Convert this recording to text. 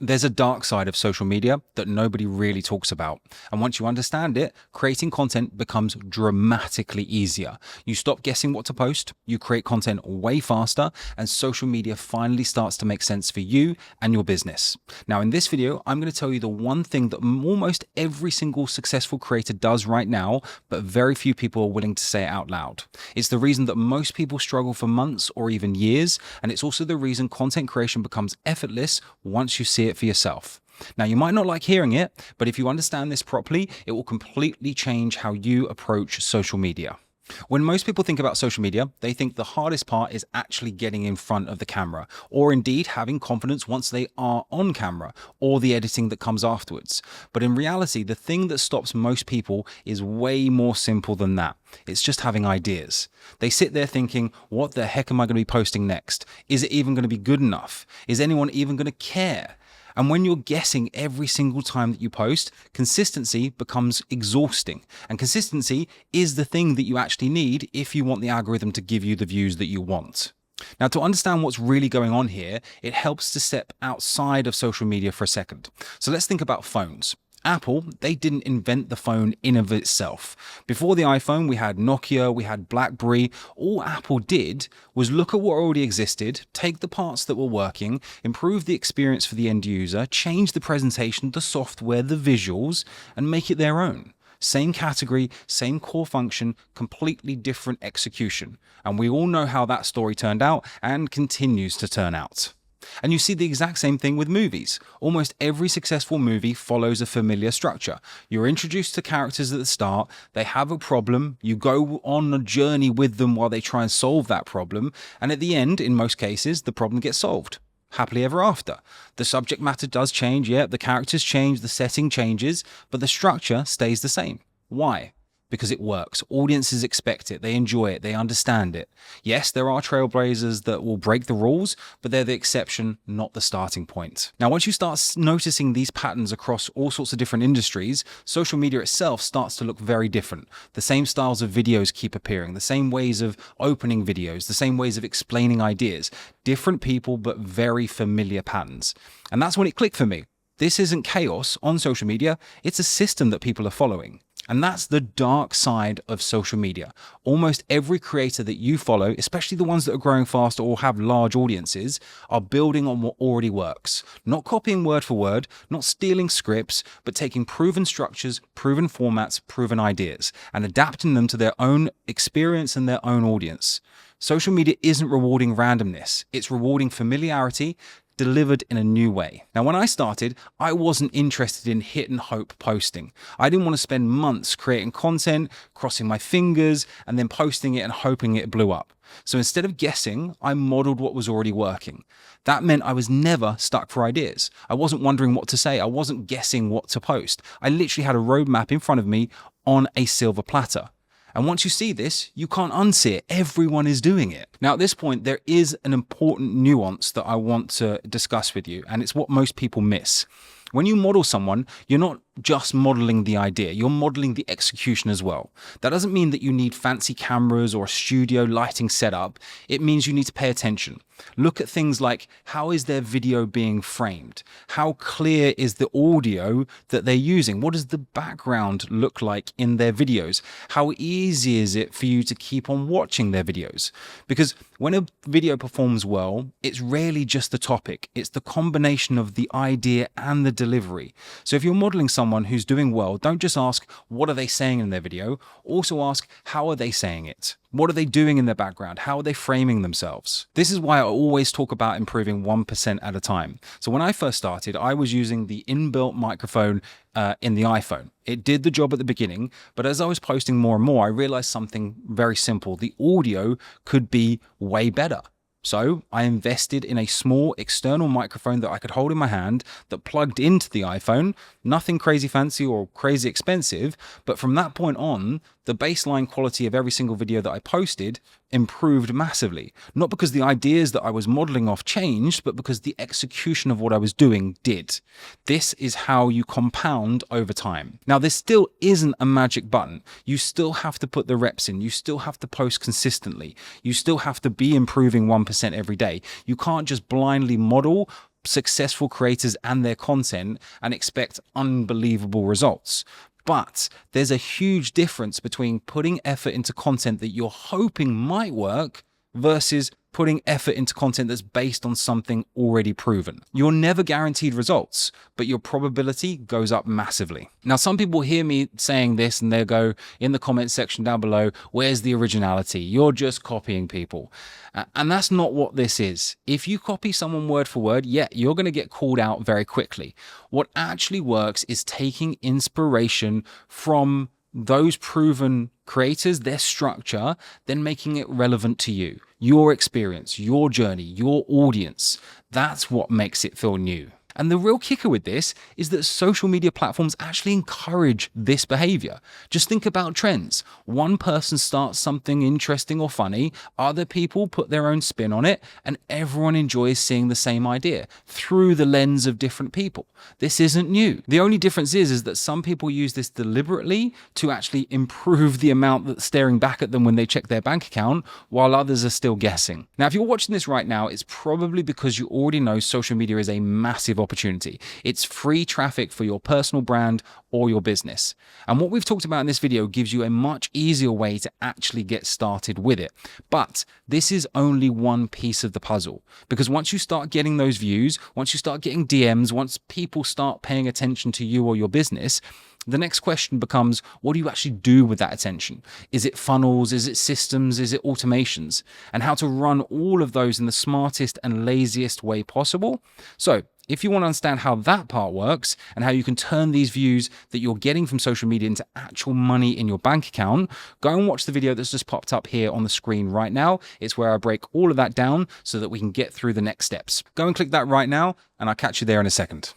There's a dark side of social media that nobody really talks about. And once you understand it, creating content becomes dramatically easier. You stop guessing what to post, you create content way faster, and social media finally starts to make sense for you and your business. Now, in this video, I'm going to tell you the one thing that almost every single successful creator does right now, but very few people are willing to say it out loud. It's the reason that most people struggle for months or even years, and it's also the reason content creation becomes effortless once you see it for yourself. Now, you might not like hearing it, but if you understand this properly, it will completely change how you approach social media. When most people think about social media, they think the hardest part is actually getting in front of the camera, or indeed having confidence once they are on camera, or the editing that comes afterwards. But in reality, the thing that stops most people is way more simple than that. It's just having ideas. They sit there thinking, what the heck am I going to be posting next? Is it even going to be good enough? Is anyone even going to care? And when you're guessing every single time that you post, consistency becomes exhausting. And consistency is the thing that you actually need if you want the algorithm to give you the views that you want. Now, to understand what's really going on here, it helps to step outside of social media for a second. So let's think about phones. Apple, they didn't invent the phone in of itself. Before the iPhone, we had Nokia, we had BlackBerry. All Apple did was look at what already existed, take the parts that were working, improve the experience for the end user, change the presentation, the software, the visuals, and make it their own. Same category, same core function, completely different execution. And we all know how that story turned out and continues to turn out. And you see the exact same thing with movies. Almost every successful movie follows a familiar structure. You're introduced to characters at the start, they have a problem, you go on a journey with them while they try and solve that problem, and at the end, in most cases, the problem gets solved. Happily ever after. The subject matter does change, yeah, the characters change, the setting changes, but the structure stays the same. Why? Because it works. Audiences expect it. They enjoy it. They understand it. Yes, there are trailblazers that will break the rules, but they're the exception, not the starting point. Now, once you start noticing these patterns across all sorts of different industries, social media itself starts to look very different. The same styles of videos keep appearing, the same ways of opening videos, the same ways of explaining ideas. Different people, but very familiar patterns. And that's when it clicked for me. This isn't chaos on social media. It's a system that people are following. And that's the dark side of social media. Almost every creator that you follow, especially the ones that are growing fast or have large audiences, are building on what already works. Not copying word for word, not stealing scripts, but taking proven structures, proven formats, proven ideas, and adapting them to their own experience and their own audience. Social media isn't rewarding randomness. It's rewarding familiarity, delivered in a new way. Now, when I started, I wasn't interested in hit and hope posting. I didn't want to spend months creating content, crossing my fingers, and then posting it and hoping it blew up. So instead of guessing, I modeled what was already working. That meant I was never stuck for ideas. I wasn't wondering what to say. I wasn't guessing what to post. I literally had a roadmap in front of me on a silver platter. And once you see this, you can't unsee it. Everyone is doing it. Now, at this point, there is an important nuance that I want to discuss with you, and it's what most people miss. When you model someone, you're not just modeling the idea, you're modeling the execution as well. That doesn't mean that you need fancy cameras or a studio lighting setup. It means you need to pay attention. Look at things like, how is their video being framed? How clear is the audio that they're using? What does the background look like in their videos? How easy is it for you to keep on watching their videos? Because when a video performs well, it's rarely just the topic. It's the combination of the idea and the delivery. So if you're modeling someone who's doing well, don't just ask, what are they saying in their video? Also ask, how are they saying it? What are they doing in their background? How are they framing themselves? This is why I always talk about improving 1% at a time. So when I first started, I was using the inbuilt microphone in the iPhone. It did the job at the beginning, but as I was posting more and more, I realized something very simple. The audio could be way better. So I invested in a small external microphone that I could hold in my hand that plugged into the iPhone. Nothing crazy fancy or crazy expensive, but from that point on, the baseline quality of every single video that I posted improved massively. Not because the ideas that I was modeling off changed, but because the execution of what I was doing did. This is how you compound over time. Now, there still isn't a magic button. You still have to put the reps in. You still have to post consistently. You still have to be improving 1% every day. You can't just blindly model successful creators and their content and expect unbelievable results. But there's a huge difference between putting effort into content that you're hoping might work versus putting effort into content that's based on something already proven. You're never guaranteed results, but your probability goes up massively. Now, some people hear me saying this and they'll go in the comment section down below, where's the originality? You're just copying people. And that's not what this is. If you copy someone word for word, yeah, you're going to get called out very quickly. What actually works is taking inspiration from those proven creators, their structure, then making it relevant to you, your experience, your journey, your audience. That's what makes it feel new. And the real kicker with this is that social media platforms actually encourage this behavior. Just think about trends. One person starts something interesting or funny, other people put their own spin on it, and everyone enjoys seeing the same idea through the lens of different people. This isn't new. The only difference is that some people use this deliberately to actually improve the amount that's staring back at them when they check their bank account, while others are still guessing. Now, if you're watching this right now, it's probably because you already know social media is a massive opportunity. It's free traffic for your personal brand or your business. And what we've talked about in this video gives you a much easier way to actually get started with it. But this is only one piece of the puzzle, because once you start getting those views, once you start getting DMs, once people start paying attention to you or your business, the next question becomes, what do you actually do with that attention? Is it funnels? Is it systems? Is it automations? And how to run all of those in the smartest and laziest way possible. So if you want to understand how that part works and how you can turn these views that you're getting from social media into actual money in your bank account, go and watch the video that's just popped up here on the screen right now. It's where I break all of that down so that we can get through the next steps. Go and click that right now, and I'll catch you there in a second.